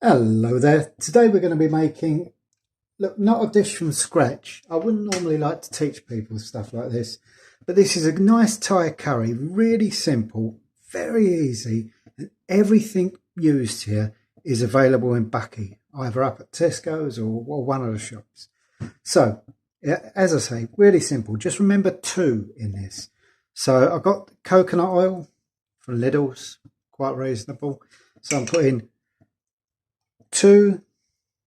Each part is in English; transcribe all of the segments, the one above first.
Hello there. Today we're going to be making, look, not a dish from scratch. I wouldn't normally like to teach people stuff like this, but this is a nice Thai curry, really simple, very easy, and everything used here is available in Buckie, either up at Tesco's or one of the shops. So, yeah, as I say, really simple. Just remember two in this. So I've got coconut oil from Lidl's, quite reasonable. So I'm putting 2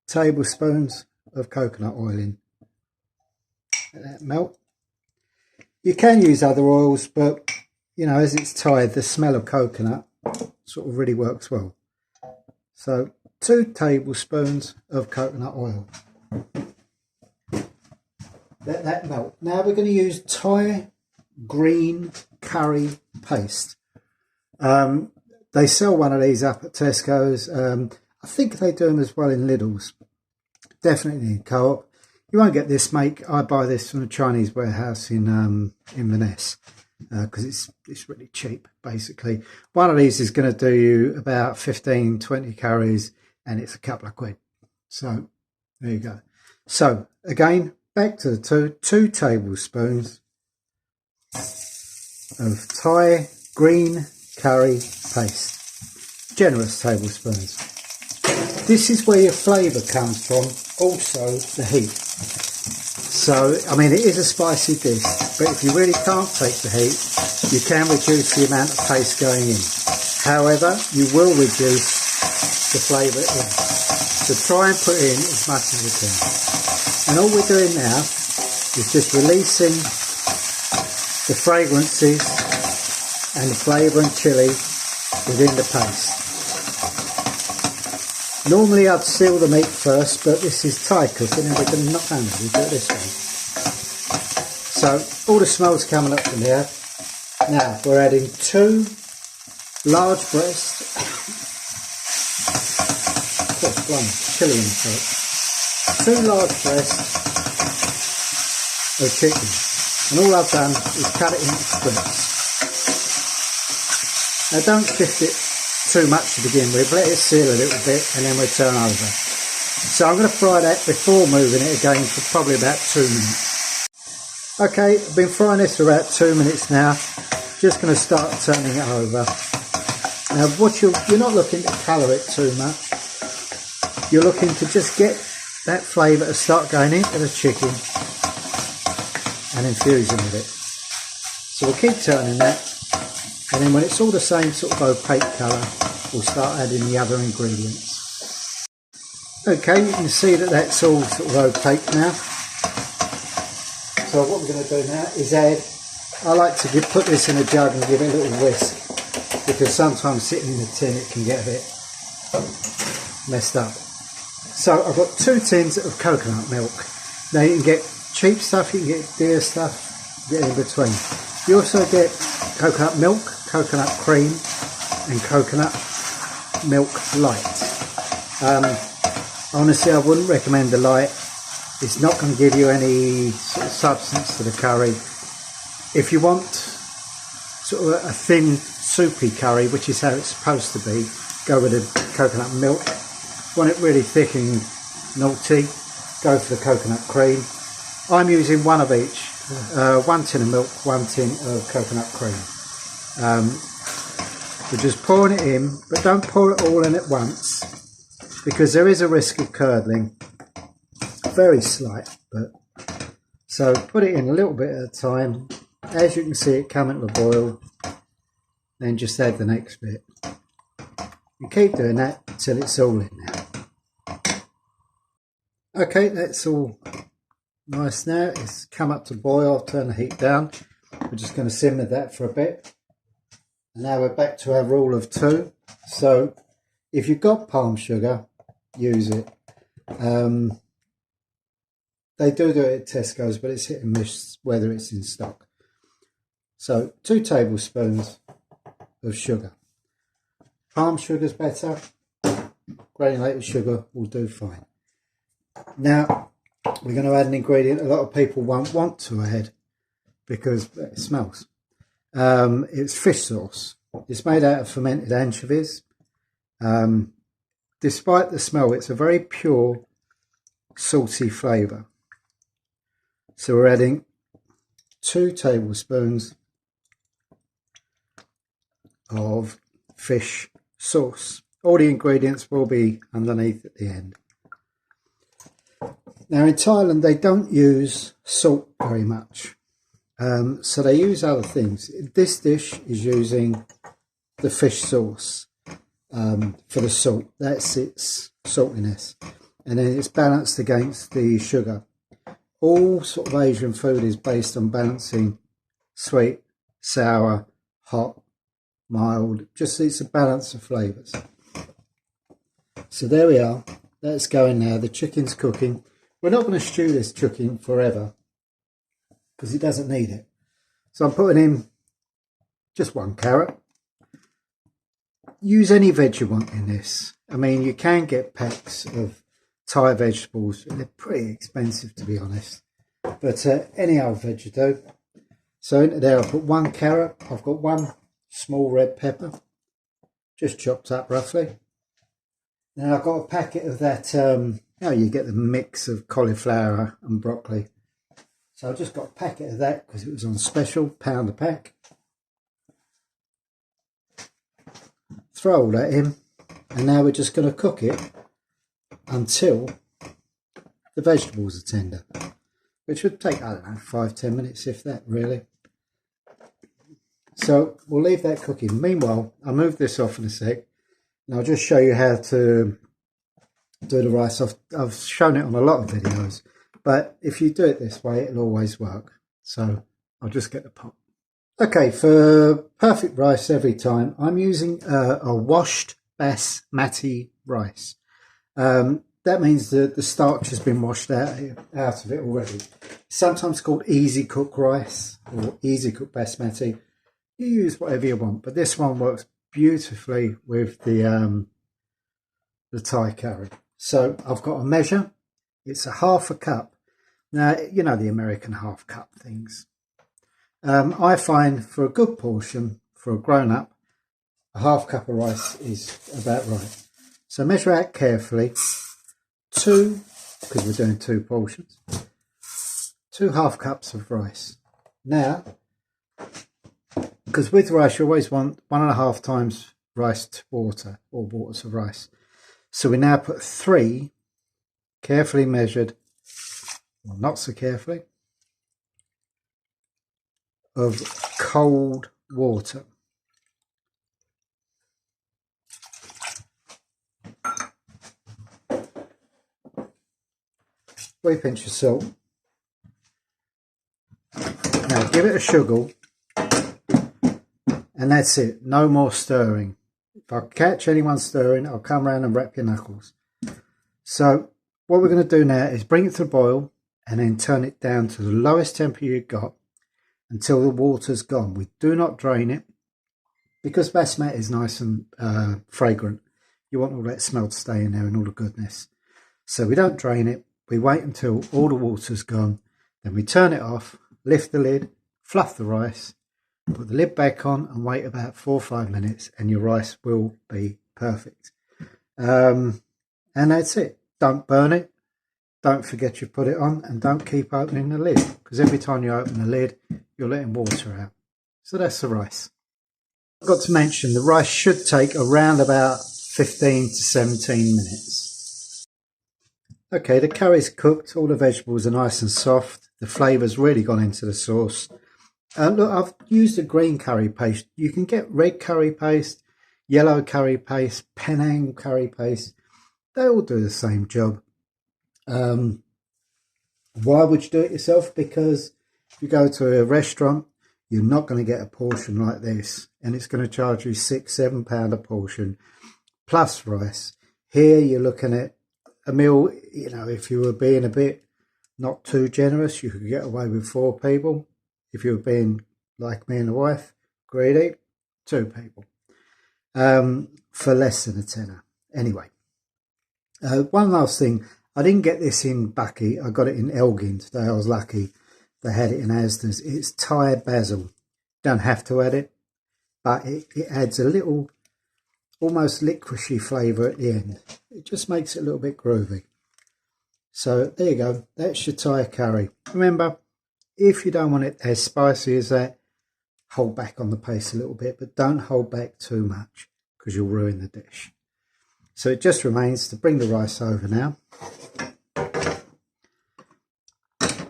tablespoons of coconut oil in. Let that melt. You can use other oils, but you know, as it's Thai, the smell of coconut sort of really works well. So 2 tablespoons of coconut oil. Let that melt. Now we're going to use Thai green curry paste. They sell one of these up at Tesco's. I think they do them as well in Lidl's. Definitely in Co-op. You won't get this, mate. I buy this from a Chinese warehouse in Inverness because it's really cheap, basically. One of these is going to do you about 15, 20 curries, and it's a couple of quid. So there you go. So again, back to the 2 tablespoons of Thai green curry paste. Generous tablespoons. This is where your flavour comes from, also the heat. So, I mean, it is a spicy dish, but if you really can't take the heat, you can reduce the amount of paste going in. However, you will reduce the flavour in. So try and put in as much as you can. And all we're doing now is just releasing the fragrances and the flavour and chilli within the paste. Normally I'd seal the meat first, but this is Thai cooking and we're going to not only do it this way. So all the smell's coming up from here. Now we're adding 2 large breasts. Chilli in the 2 large breasts of chicken. And all I've done is cut it into strips. Now don't shift it too much to begin with, let it seal a little bit and then we'll turn over. So I'm going to fry that before moving it again for probably about 2 minutes. Okay, I've been frying this for about 2 minutes now. Just going to start turning it over. Now you're not looking to colour it too much. You're looking to just get that flavour to start going into the chicken and infusing with it. So we'll keep turning that. And then when it's all the same sort of opaque colour, we'll start adding the other ingredients. Okay, you can see that that's all sort of opaque now. So what we're going to do now is I like to put this in a jug and give it a little whisk, because sometimes sitting in a tin it can get a bit messed up. So I've got 2 tins of coconut milk. Now you can get cheap stuff, you can get dear stuff, get in between. You also get coconut milk, coconut cream and coconut milk light. Honestly, I wouldn't recommend the light. It's not going to give you any sort of substance to the curry. If you want sort of a thin soupy curry, which is how it's supposed to be, go with the coconut milk. Want it really thick and naughty, go for the coconut cream. I'm using one of each. 1 tin of milk, 1 tin of coconut cream. We're just pouring it in, but don't pour it all in at once because there is a risk of curdling. Very slight, but so put it in a little bit at a time. As you can see it coming to a boil, then just add the next bit. You keep doing that until it's all in now. Okay, that's all nice now. It's come up to boil. I'll turn the heat down. We're just going to simmer that for a bit. And now we're back to our rule of 2. So if you've got palm sugar, use it. They do it at Tesco's, but it's hit and miss whether it's in stock. So 2 tablespoons of sugar. Palm sugar's better. Granulated sugar will do fine. Now we're going to add an ingredient a lot of people won't want to add because it smells. It's fish sauce. It's made out of fermented anchovies. despite the smell, it's a very pure, salty flavour. So we're adding 2 tablespoons of fish sauce. All the ingredients will be underneath at the end. Now in Thailand they don't use salt very much, so they use other things. This dish is using the fish sauce for the salt. That's its saltiness, and then it's balanced against the sugar. All sort of Asian food is based on balancing sweet, sour, hot, mild. Just it's a balance of flavours. So there we are. That's going now. The chicken's cooking. We're not going to stew this chicken forever because it doesn't need it. So I'm putting in just 1 carrot. Use any veg you want in this. I mean, you can get packs of Thai vegetables. They're pretty expensive, to be honest. But any other veg you do. So into there I put 1 carrot. I've got 1 small red pepper, just chopped up roughly. Now I've got a packet of that, you get the mix of cauliflower and broccoli. So I just got a packet of that because it was on special, £1 a pack. Throw all that in, and now we're just going to cook it until the vegetables are tender, which would take, I don't know, 5-10 minutes, if that, really. So we'll leave that cooking. Meanwhile, I'll move this off in a sec, and I'll just show you how to do the rice. I've shown it on a lot of videos, but if you do it this way, it'll always work. So I'll just get the pot. Okay, for perfect rice every time, I'm using a washed basmati rice. That means that the starch has been washed out of it already. Sometimes called easy cook rice or easy cook basmati. You use whatever you want, but this one works beautifully with the Thai curry. So I've got a measure. It's a ½ cup. Now, you know the American ½ cup things. I find for a good portion, for a grown-up, a ½ cup of rice is about right. So measure out carefully. 2, because we're doing 2 portions, 2 ½ cups of rice. Now, because with rice you always want 1.5 times rice to water, or water to rice. So we now put 3 carefully measured, well, not so carefully, of cold water. Wee pinch of salt. Now give it a sugar, and that's it. No more stirring. If I catch anyone stirring, I'll come around and wrap your knuckles. So what we're going to do now is bring it to the boil and then turn it down to the lowest temperature you've got until the water's gone. We do not drain it because basmati is nice and fragrant. You want all that smell to stay in there and all the goodness. So we don't drain it. We wait until all the water's gone. Then we turn it off, lift the lid, fluff the rice, put the lid back on and wait about 4 or 5 minutes and your rice will be perfect. And that's it. Don't burn it. Don't forget you put it on, and don't keep opening the lid, because every time you open the lid, you're letting water out. So that's the rice. I've got to mention the rice should take around about 15 to 17 minutes. Okay, the curry's cooked. All the vegetables are nice and soft. The flavour's really gone into the sauce. Look, I've used a green curry paste. You can get red curry paste, yellow curry paste, Penang curry paste. They all do the same job. Why would you do it yourself? Because if you go to a restaurant, you're not going to get a portion like this, and it's going to charge you £6-7 a portion plus rice. Here you're looking at a meal, you know, if you were being a bit not too generous, you could get away with 4 people. If you were being like me and the wife, greedy, 2 people, for less than a tenner. Anyway, one last thing. I didn't get this in Buckie. I got it in Elgin today. I was lucky. They had it in Asda's. It's Thai basil. Don't have to add it, but it adds a little almost licorice flavour at the end. It just makes it a little bit groovy. So there you go, that's your Thai curry. Remember, if you don't want it as spicy as that, hold back on the pace a little bit, but don't hold back too much because you'll ruin the dish. So it just remains to bring the rice over now.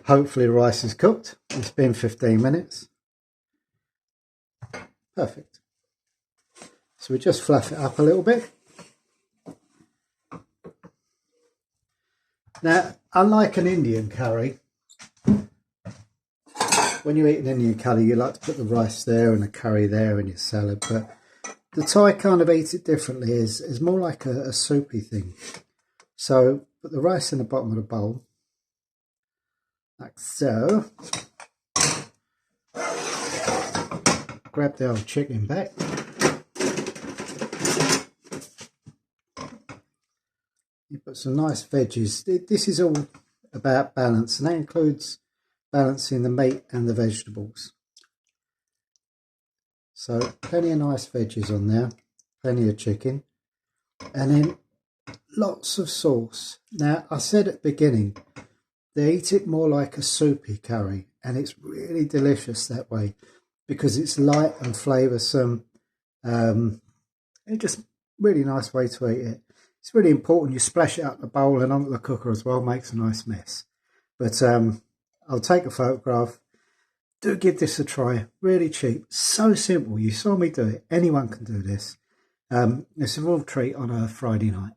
Hopefully the rice is cooked. It's been 15 minutes. Perfect. So we just fluff it up a little bit. Now, unlike an Indian curry, when you eat an Indian curry, you like to put the rice there and the curry there and your salad, but the Thai kind of eats it differently. It's more like a soupy thing. So put the rice in the bottom of the bowl, like so. Grab the old chicken back. You put some nice veggies. This is all about balance, and that includes balancing the meat and the vegetables. So plenty of nice veggies on there, plenty of chicken, and then lots of sauce. Now, I said at the beginning, they eat it more like a soupy curry, and it's really delicious that way because it's light and flavoursome. It's just really nice way to eat it. It's really important you splash it up the bowl and onto the cooker as well, makes a nice mess. But I'll take a photograph. Do give this a try, really cheap, so simple. You saw me do it, anyone can do this. It's a real treat on a Friday night.